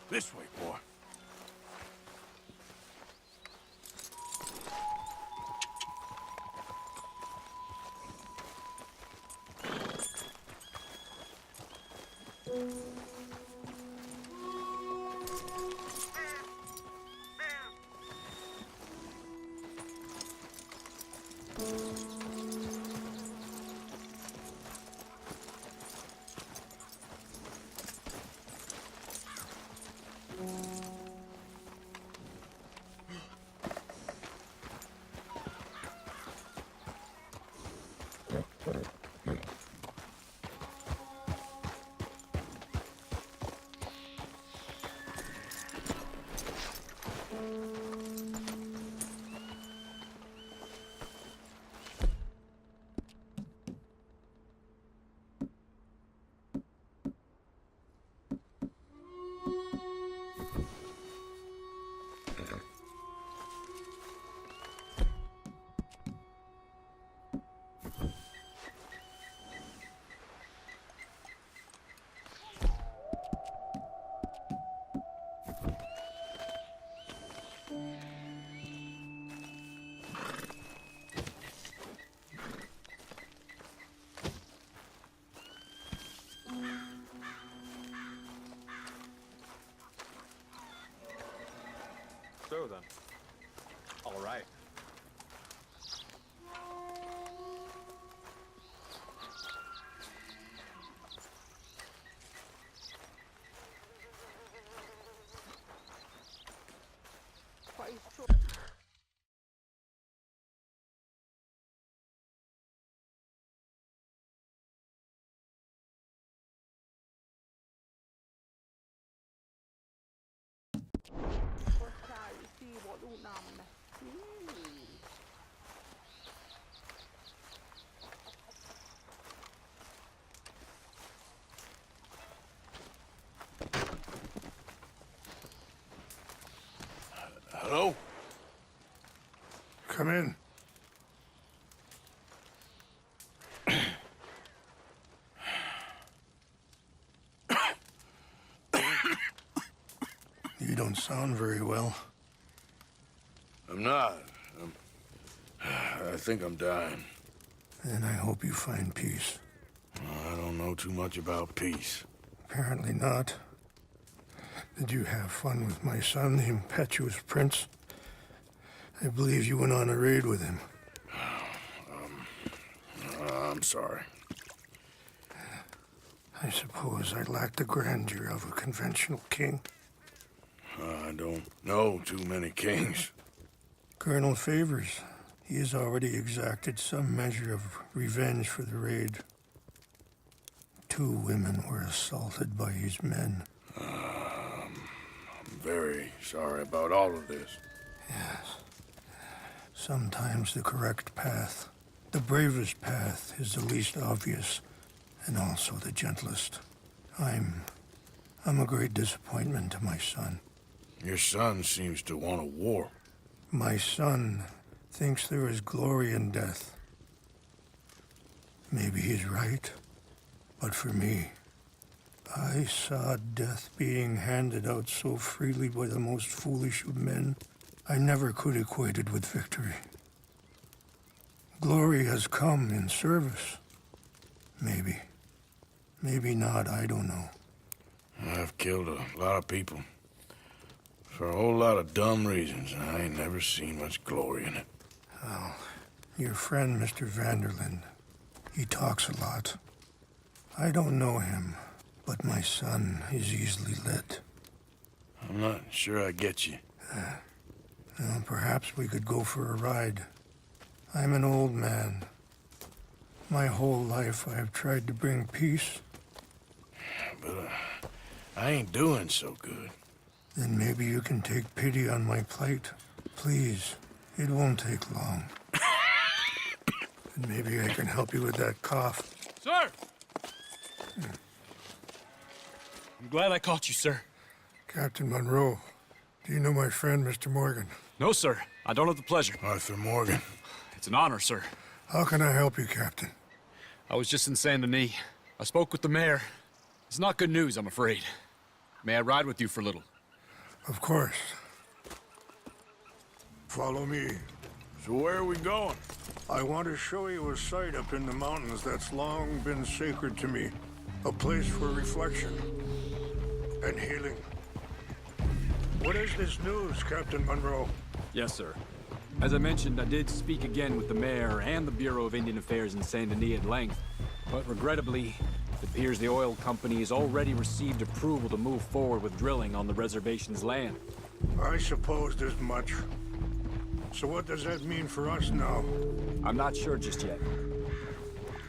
This way, boy. So then. All right. Hello? Come in. You don't sound very well. I'm not. I think I'm dying. And I hope you find peace. I don't know too much about peace. Apparently not. Did you have fun with my son, the impetuous prince? I believe you went on a raid with him. I'm sorry. I suppose I lack the grandeur of a conventional king. I don't know too many kings. Colonel Favors, he has already exacted some measure of revenge for the raid. 2 women were assaulted by his men. I'm very sorry about all of this. Yes. Sometimes the correct path, the bravest path, is the least obvious, and also the gentlest. I'm a great disappointment to my son. Your son seems to want a war. My son thinks there is glory in death. Maybe he's right, but for me, I saw death being handed out so freely by the most foolish of men, I never could equate it with victory. Glory has come in service. Maybe. Maybe not, I don't know. I've killed a lot of people. For a whole lot of dumb reasons, and I ain't never seen much glory in it. Well, your friend, Mr. Vanderlyn, he talks a lot. I don't know him, but my son is easily led. I'm not sure I get you. Well, perhaps we could go for a ride. I'm an old man. My whole life I have tried to bring peace. But I ain't doing so good. Then maybe you can take pity on my plight. Please, it won't take long. And maybe I can help you with that cough. Sir! I'm glad I caught you, sir. Captain Monroe, do you know my friend, Mr. Morgan? No, sir. I don't have the pleasure. Arthur Morgan. It's an honor, sir. How can I help you, Captain? I was just in Saint Denis. I spoke with the mayor. It's not good news, I'm afraid. May I ride with you for a little? Of course. Follow me. So where are we going? I want to show you a site up in the mountains that's long been sacred to me. A place for reflection and healing. What is this news, Captain Monroe? Yes, sir. As I mentioned, I did speak again with the mayor and the Bureau of Indian Affairs in Saint Denis at length, but regrettably, it appears the oil company has already received approval to move forward with drilling on the reservation's land. I supposed as much. So what does that mean for us now? I'm not sure just yet.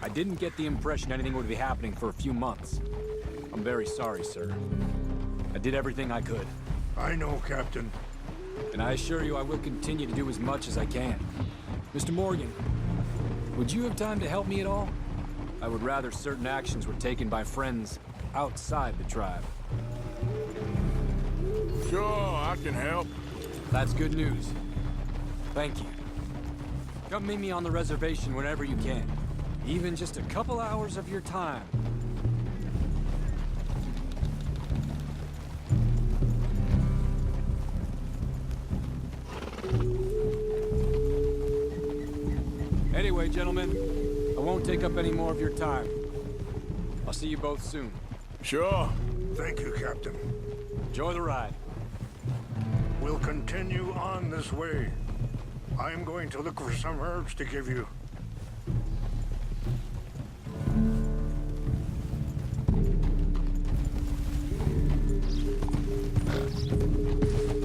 I didn't get the impression anything would be happening for a few months. I'm very sorry, sir. I did everything I could. I know, Captain. And I assure you I will continue to do as much as I can. Mr. Morgan, would you have time to help me at all? I would rather certain actions were taken by friends outside the tribe. Sure, I can help. That's good news. Thank you. Come meet me on the reservation whenever you can. Even just a couple hours of your time. Anyway, gentlemen, I won't take up any more of your time. I'll see you both soon. Sure. Thank you, Captain. Enjoy the ride. We'll continue on this way. I'm going to look for some herbs to give you.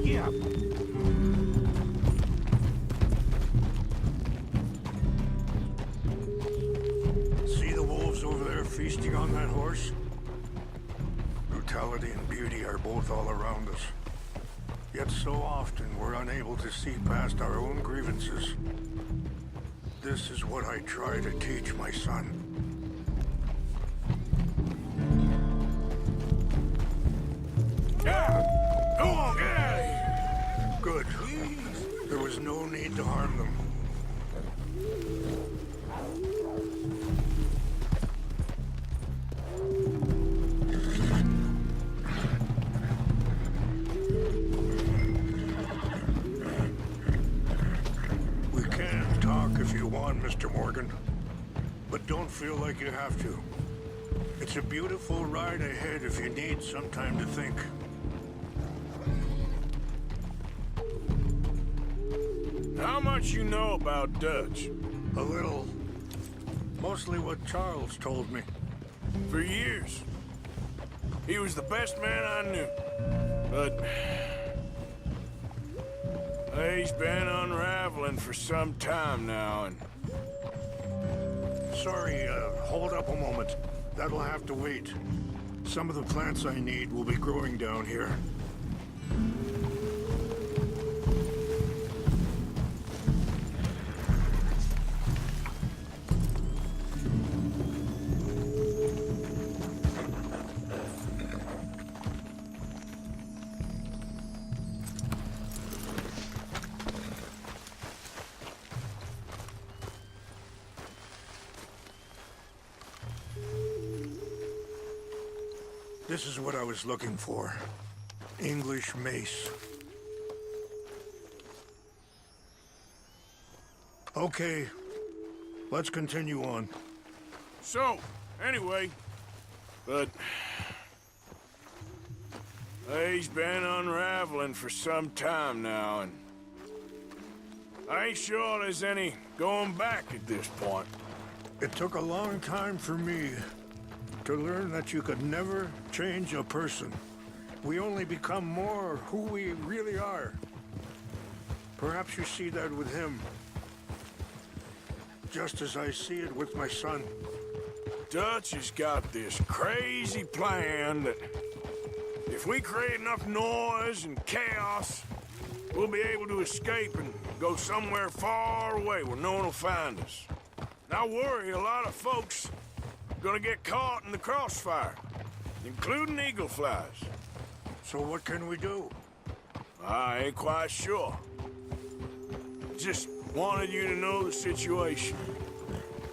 Yeah. See the wolves over there feasting on that horse? Brutality and beauty are both all around us. Yet so often we're unable to see past our own grievances. This is what I try to teach my son. Yeah! Go on, get out of here! Good. There was no need to harm them. We can talk if you want, Mr. Morgan. But don't feel like you have to. It's a beautiful ride ahead if you need some time to think. How much you know about Dutch? A little. Mostly what Charles told me. For years. He was the best man I knew. But... he's been unraveling for some time now, and... Sorry, hold up a moment. That'll have to wait. Some of the plants I need will be growing down here. This is what I was looking for. English mace. Okay, let's continue on. So, anyway... But... he's been unraveling for some time now, and... I ain't sure there's any going back at this point. It took a long time for me to learn that you could never change a person. We only become more who we really are. Perhaps you see that with him. Just as I see it with my son. Dutch has got this crazy plan that if we create enough noise and chaos, we'll be able to escape and go somewhere far away where no one will find us. And I worry a lot of folks are gonna get caught in the crossfire, including eagle flies. So what can we do? I ain't quite sure. just wanted you to know the situation.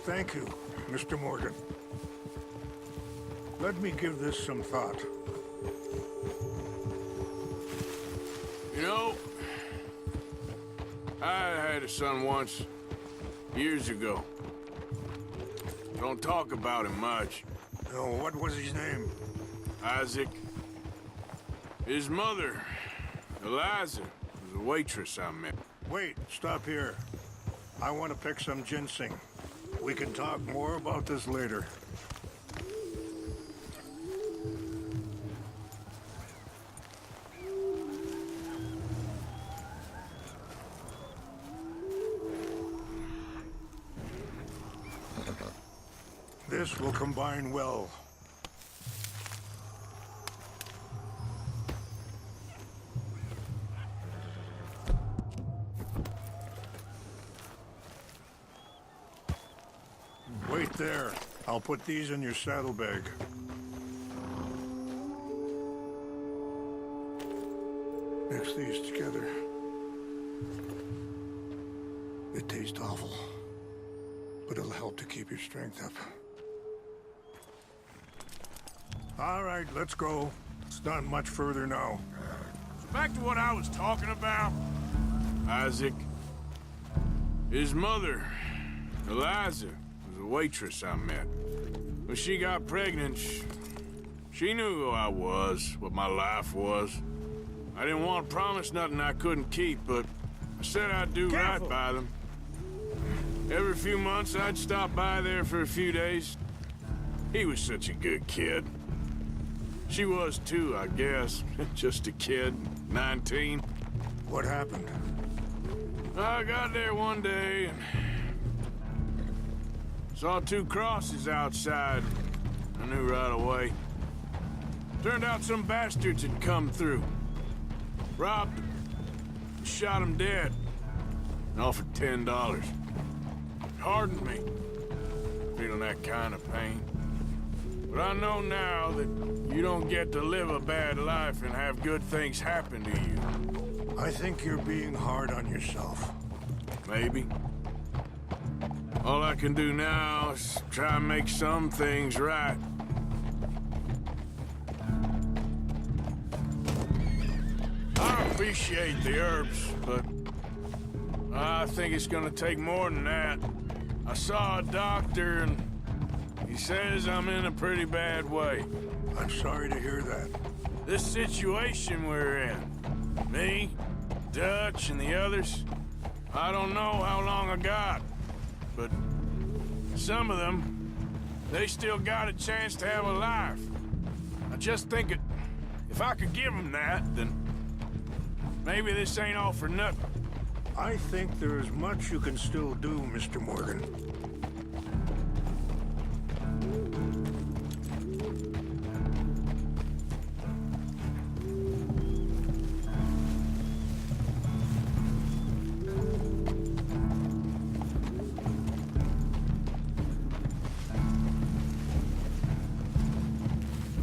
Thank you, Mr. Morgan. Let me give this some thought. You know, I had a son once, years ago. Don't talk about him much. Oh, what was his name? Isaac. His mother, Eliza, was a waitress I met. Wait, stop here. I want to pick some ginseng. We can talk more about this later. This will combine well. Wait there. I'll put these in your saddlebag. Mix these together. It tastes awful, but it'll help to keep your strength up. All right, let's go. It's not much further now. So back to what I was talking about. Isaac. His mother, Eliza, was a waitress I met. When she got pregnant, she knew who I was, what my life was. I didn't want to promise nothing I couldn't keep, but I said I'd do right by them. Every few months, I'd stop by there for a few days. He was such a good kid. She was too, I guess. Just a kid, 19. What happened? I got there one day and saw two crosses outside. I knew right away. Turned out some bastards had come through. Robbed him. Shot him dead. And offered $10. It hardened me. Feeling that kind of pain. But I know now that you don't get to live a bad life and have good things happen to you. I think you're being hard on yourself. Maybe. All I can do now is try and make some things right. I appreciate the herbs, but I think it's gonna take more than that. I saw a doctor and he says I'm in a pretty bad way. I'm sorry to hear that. This situation we're in, me, Dutch, and the others, I don't know how long I got, but some of them, they still got a chance to have a life. I just think if I could give them that, then maybe this ain't all for nothing. I think there is much you can still do, Mr. Morgan.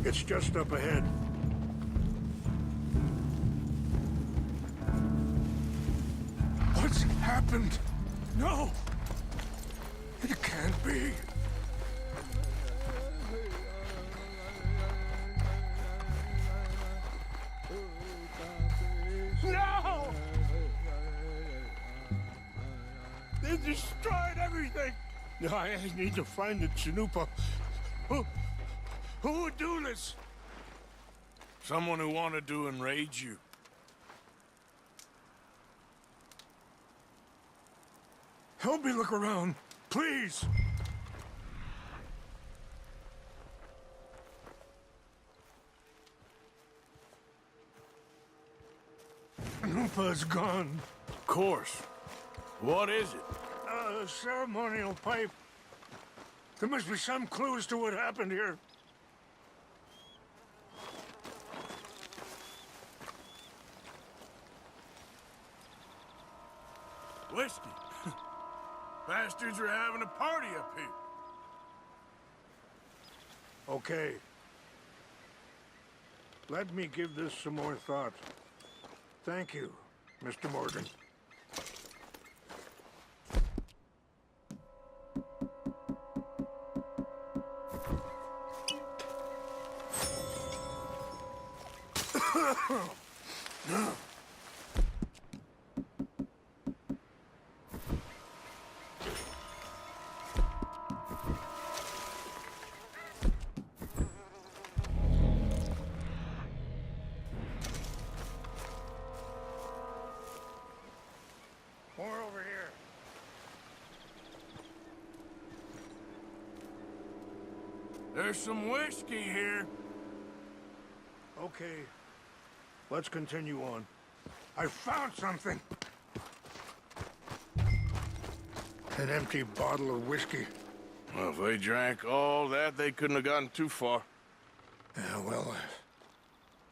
It's just up ahead. What's happened? No! It can't be. No! They destroyed everything! I need to find the Chanupa. Who would do this? Someone who wanted to enrage you. Help me look around, please! Nupa's gone. Of course. What is it? A ceremonial pipe. There must be some clues to what happened here. Whiskey. Bastards are having a party up here. Okay. Let me give this some more thought. Thank you, Mr. Morgan. More over here. There's some whiskey here. Okay, let's continue on. I found something. An empty bottle of whiskey. Well, if they drank all that, they couldn't have gotten too far. Yeah, well,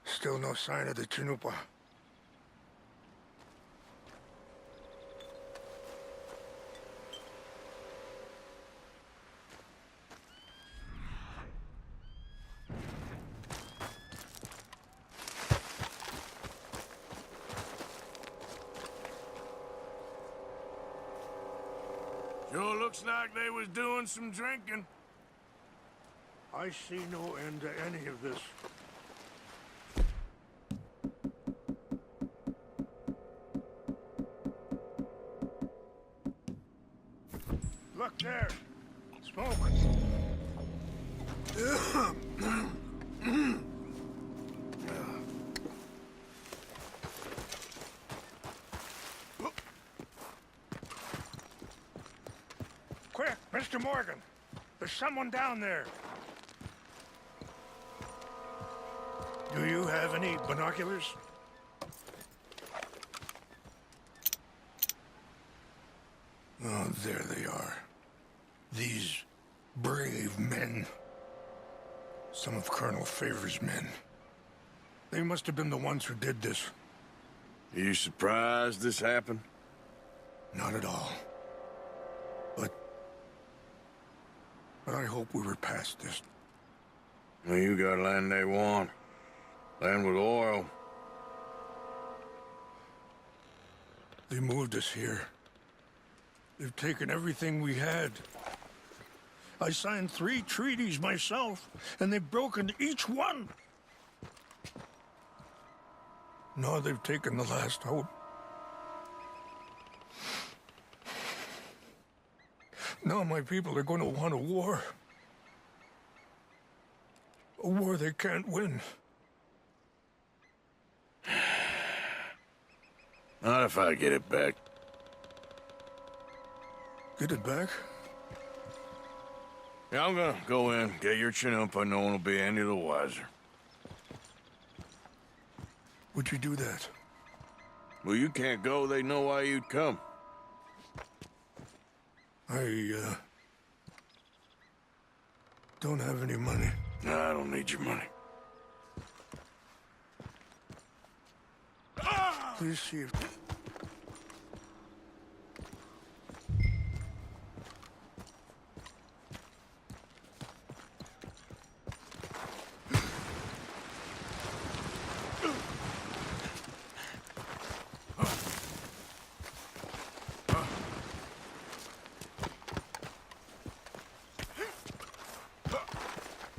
still no sign of the Chanupa. Sure looks like they was doing some drinking. I see no end to any of this. Look there! Smoke! Quick, Mr. Morgan! There's someone down there! Do you have any binoculars? Oh, there they are. These brave men. Some of Colonel Favor's men. They must have been the ones who did this. Are you surprised this happened? Not at all. But I hope we were past this. Well, you got land they want. Land with oil. They moved us here. They've taken everything we had. I signed 3 treaties myself, and they've broken each one. Now they've taken the last hope. Now my people are going to want a war. A war they can't win. Not if I get it back. Get it back? Yeah, I'm gonna go in, get your Chanupa. No one will be any the wiser. Would you do that? Well, you can't go. They know why you'd come. I don't have any money. No, I don't need your money. Please see if...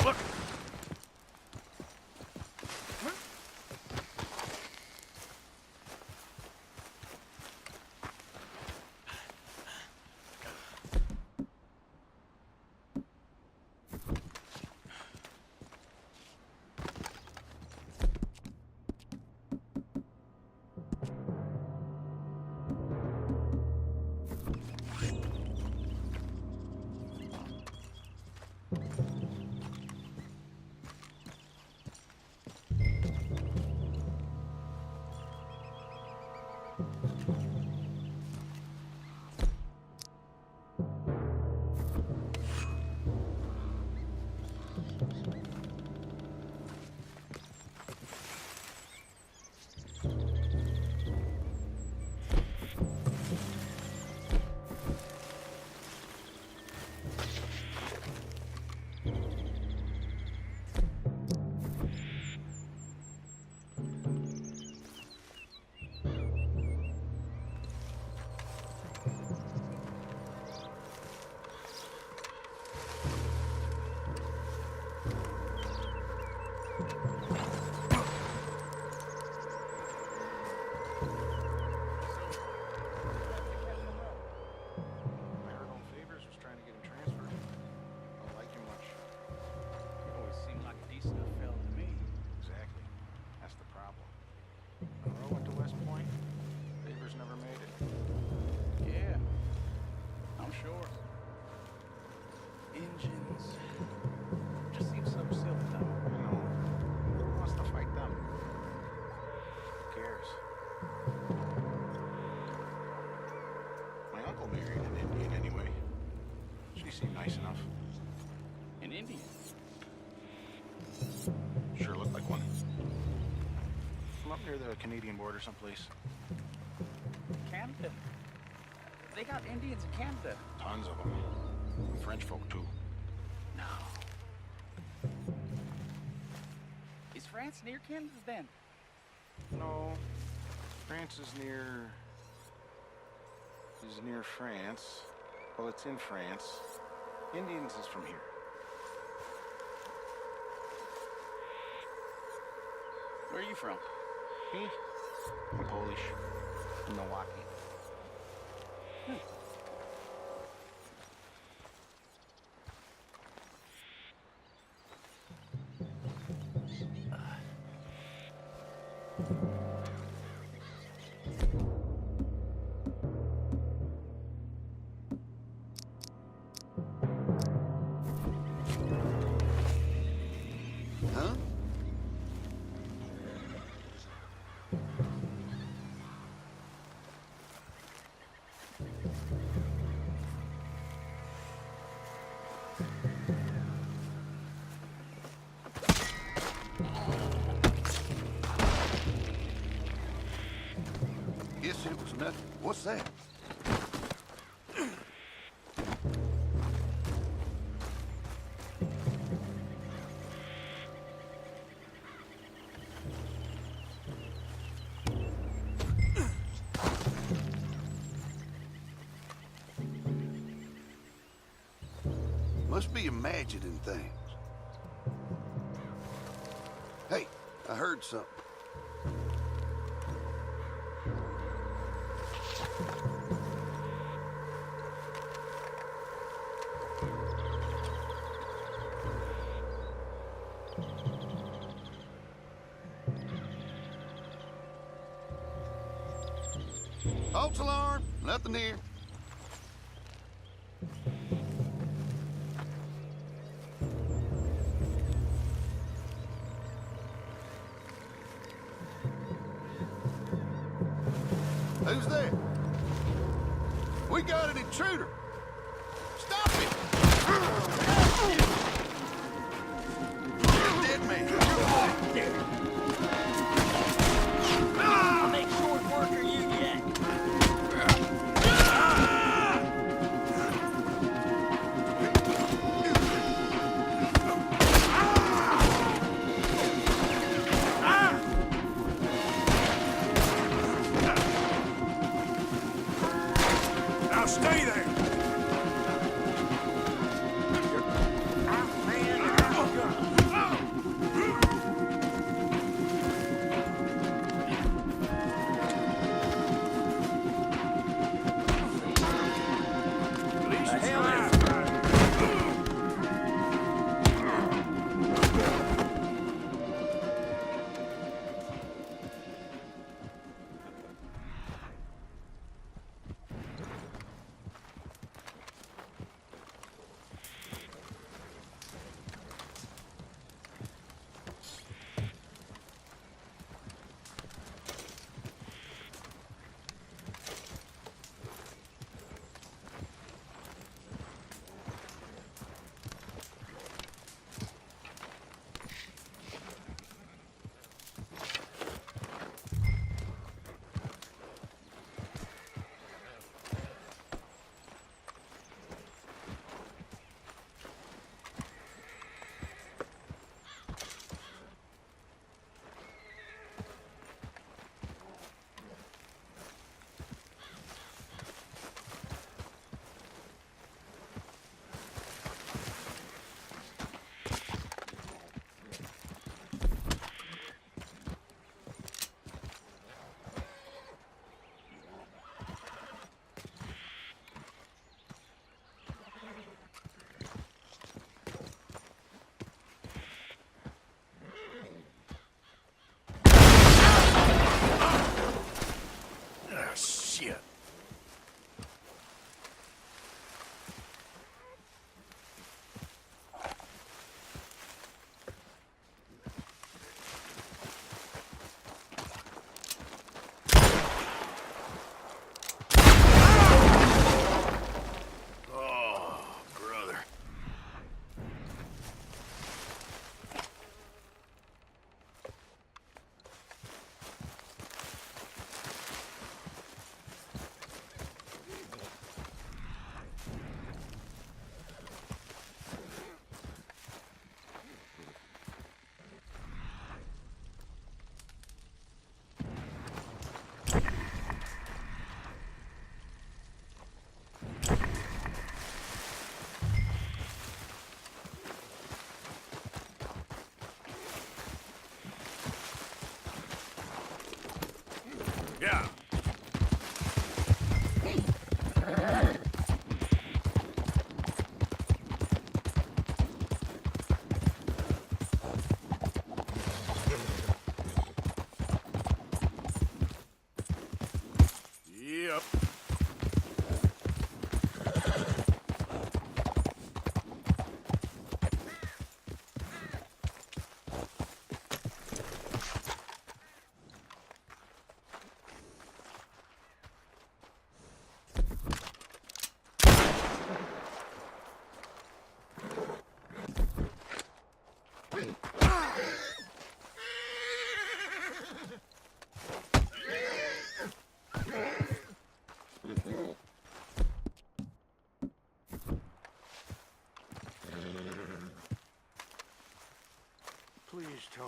Look! near the Canadian border someplace. Canada. They got Indians in Canada. Tons of them. French folk, too. No. Is France near Canada then? No. France is near France. Well, it's in France. Indians is from here. Where are you from? Me? I'm Polish. From Milwaukee. Huh? Guess it was nothing. What's that? Must be imagining things. Hey, I heard something. False alarm, nothing here. Who's there? We got an intruder. Stop it! Dead man. I'll make short work of you yet. Now stay there!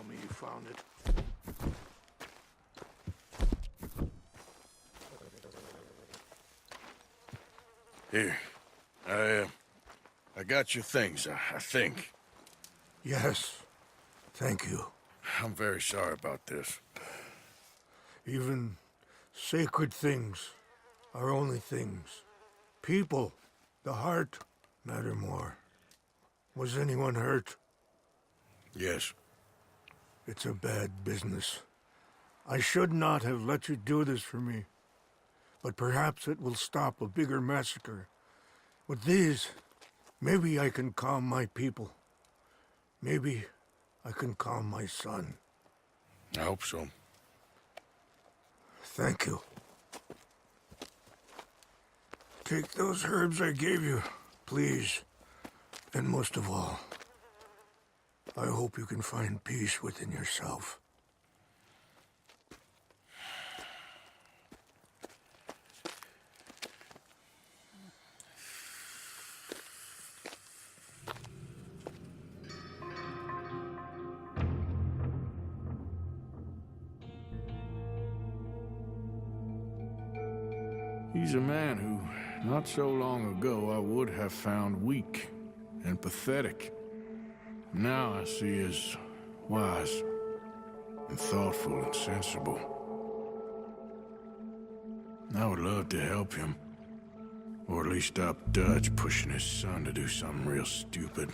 me you found it. Here. I got your things, I think. Yes. Thank you. I'm very sorry about this. Even sacred things are only things. People, the heart, matter more. Was anyone hurt? Yes. It's a bad business. I should not have let you do this for me. But perhaps it will stop a bigger massacre. With these, maybe I can calm my people. Maybe I can calm my son. I hope so. Thank you. Take those herbs I gave you, please. And most of all, I hope you can find peace within yourself. He's a man who, not so long ago, I would have found weak and pathetic. Now I see as wise and thoughtful and sensible. I would love to help him, or at least stop Dutch pushing his son to do something real stupid.